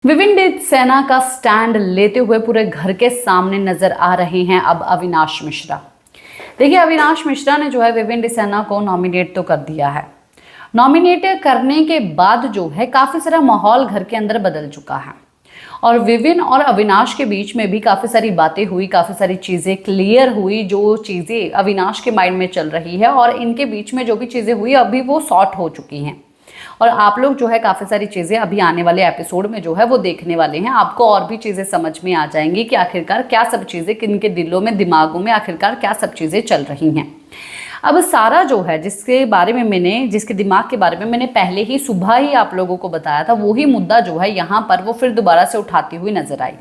Woven सेना का stand लेते हुए पूरे घर के सामने नजर आ रहे हैं अब अविनाश मिश्रा। देखिए, अविनाश मिश्रा ने जो है विविन सेना को नॉमिनेट तो कर दिया है। नॉमिनेट करने के बाद जो है काफी सारा माहौल घर के अंदर बदल चुका है और विविन और अविनाश के बीच में भी काफी सारी बातें हुई, काफी सारी चीजें क्लियर हुई, जो चीजें अविनाश के माइंड में चल रही है और इनके बीच में जो भी चीजें हुई अभी वो सॉर्ट हो चुकी हैं। और आप लोग जो है काफ़ी सारी चीज़ें अभी आने वाले एपिसोड में जो है वो देखने वाले हैं। आपको और भी चीज़ें समझ में आ जाएंगी कि आखिरकार क्या सब चीज़ें किन के दिलों में, दिमागों में आखिरकार क्या सब चीज़ें चल रही हैं। अब सारा जो है जिसके दिमाग के बारे में मैंने पहले ही सुबह ही आप लोगों को बताया था, वही मुद्दा जो है यहाँ पर वो फिर दोबारा से उठाती हुई नजर आई।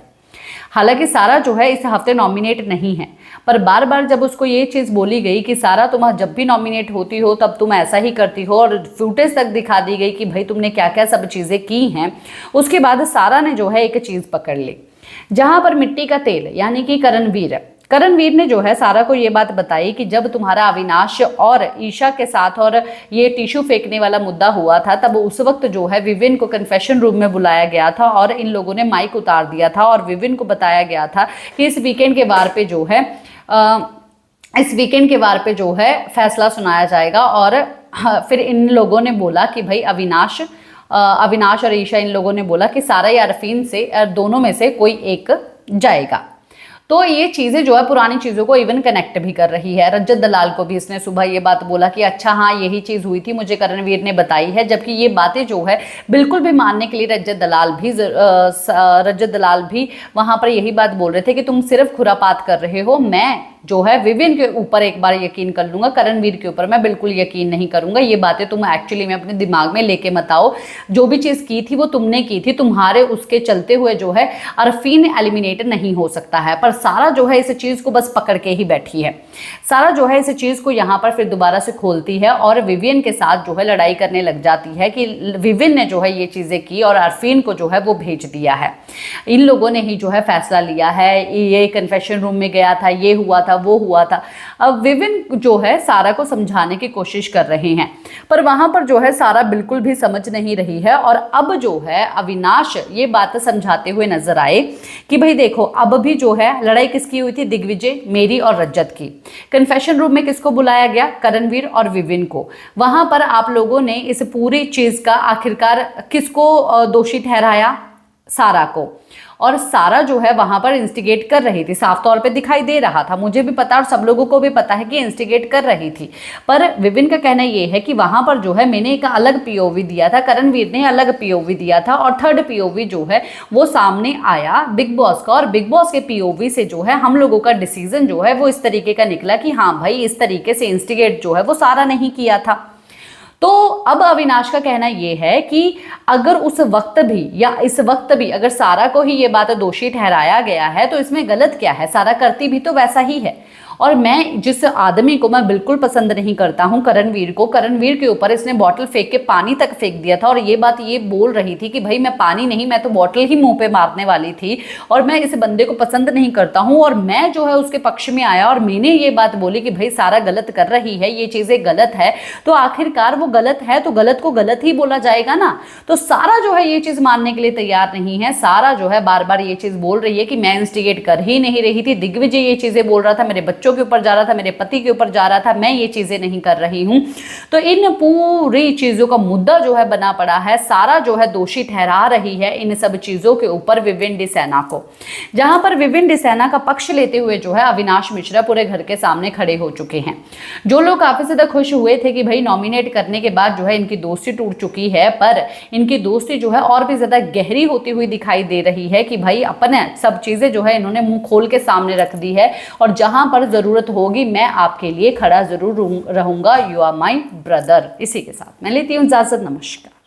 हालांकि सारा जो है इस हफ्ते नॉमिनेट नहीं है, पर बार बार जब उसको ये चीज़ बोली गई कि सारा तुम जब भी नॉमिनेट होती हो तब तुम ऐसा ही करती हो और फुटेज तक दिखा दी गई कि भाई तुमने क्या क्या सब चीज़ें की हैं, उसके बाद सारा ने जो है एक चीज़ पकड़ ली, जहाँ पर मिट्टी का तेल यानी कि करणवीर ने जो है सारा को ये बात बताई कि जब तुम्हारा अविनाश और ईशा के साथ और ये टिश्यू फेंकने वाला मुद्दा हुआ था, तब उस वक्त जो है विविन को कन्फेशन रूम में बुलाया गया था और इन लोगों ने माइक उतार दिया था और विविन को बताया गया था कि इस वीकेंड के वार पे जो है फैसला सुनाया जाएगा। और फिर इन लोगों ने बोला कि भाई अविनाश और ईशा, इन लोगों ने बोला कि सारा या अरफीन से दोनों में से कोई एक जाएगा। तो ये चीज़ें जो है पुरानी चीज़ों को इवन कनेक्ट भी कर रही है। रजत दलाल को भी इसने सुबह ये बात बोला कि अच्छा हाँ यही चीज़ हुई थी, मुझे करणवीर ने बताई है, जबकि ये बातें जो है बिल्कुल भी मानने के लिए रजत दलाल भी वहाँ पर यही बात बोल रहे थे कि तुम सिर्फ खुरापात कर रहे हो, मैं जो है विविन के ऊपर एक बार यकीन कर लूँगा, करणवीर के ऊपर मैं बिल्कुल यकीन नहीं करूँगा। ये बातें तुम एक्चुअली में अपने दिमाग में लेके मत आओ, जो भी चीज़ की थी वो तुमने की थी, तुम्हारे उसके चलते हुए जो है अरफीन एलिमिनेट नहीं हो सकता है। पर सारा जो है इस चीज़ को बस पकड़ के ही बैठी है। सारा जो है इस चीज़ को यहाँ पर फिर दोबारा से खोलती है और विविन के साथ जो है लड़ाई करने लग जाती है कि विविन ने जो है ये चीज़ें की और अरफीन को जो है वो भेज दिया है, इन लोगों ने ही जो है फैसला लिया है, ये कन्फेशन रूम में गया था, ये हुआ था, वो हुआ था। अब विविन जो है सारा को समझाने की कोशिश कर रहे हैं, पर वहां पर जो है सारा बिल्कुल भी समझ नहीं रही है। और अब जो है अविनाश ये बात समझाते हुए नजर आए कि भाई देखो, अब भी जो है लड़ाई किसकी हुई थी, दिग्विजय, मेरी और रजत की। कन्फेशन रूम में किसको बुलाया गया, करणवीर और विविन को। वहां पर आप लोगों ने इस पूरी चीज का आखिरकार किसको दोषी ठहराया, सारा को। और सारा जो है वहां पर इंस्टिगेट कर रही थी, साफ तौर पे दिखाई दे रहा था, मुझे भी पता और सब लोगों को भी पता है कि इंस्टिगेट कर रही थी। पर विविन का कहना ये है कि वहां पर जो है मैंने एक अलग पीओवी दिया था, करणवीर ने अलग पीओवी दिया था और थर्ड पीओवी जो है वो सामने आया बिग बॉस का, और बिग बॉस के पीओवी से जो है हम लोगों का डिसीजन जो है वो इस तरीके का निकला कि हाँ भाई इस तरीके से इंस्टिगेट जो है वो सारा नहीं किया था। तो अब अविनाश का कहना यह है कि अगर उस वक्त भी या इस वक्त भी अगर सारा को ही ये बात दोषी ठहराया गया है तो इसमें गलत क्या है, सारा करती भी तो वैसा ही है। और मैं जिस आदमी को मैं बिल्कुल पसंद नहीं करता हूँ, करणवीर को, करणवीर के ऊपर इसने बॉटल फेंक के पानी तक फेंक दिया था और ये बात ये बोल रही थी कि भाई मैं पानी नहीं, मैं तो बॉटल ही मुंह पे मारने वाली थी और मैं इस बंदे को पसंद नहीं करता हूँ। और मैं जो है उसके पक्ष में आया और मैंने ये बात बोली कि भाई सारा गलत कर रही है, ये चीज़ें गलत है, तो आखिरकार वो गलत है तो गलत को गलत ही बोला जाएगा ना। तो सारा जो है ये चीज़ मानने के लिए तैयार नहीं है। सारा जो है बार बार ये चीज़ बोल रही है कि मैं इंस्टिगेट कर ही नहीं रही थी, दिग्विजय ये चीज़ें बोल रहा था, मेरे बच्चों के ऊपर जा रहा था, मेरे पति के ऊपर जा रहा था, मैं ये चीजें नहीं कर रही हूं। तो इन पूरी चीजों का मुद्दा जो है बना पड़ा है, सारा जो है दोषी ठहरा रही है इन सब चीजों के ऊपर विविन सेना को, जहां पर विविन सेना का पक्ष लेते हुए जो है अविनाश मिश्रा पूरे घर के सामने खड़े हो चुके हैं। जो लोग काफी ज्यादा खुश हुए थे कि भाई नॉमिनेट करने के बाद जो है इनकी दोस्ती टूट चुकी है, पर इनकी दोस्ती जो है और भी ज्यादा गहरी होती हुई दिखाई दे रही है कि भाई अपने सब चीजें जो है इन्होंने मुंह खोल के सामने रख दी है और जहां पर जरूरत होगी मैं आपके लिए खड़ा जरूर रहूंगा, यू आर माई ब्रदर। इसी के साथ मैं लेती हूँ इजाजत, नमस्कार।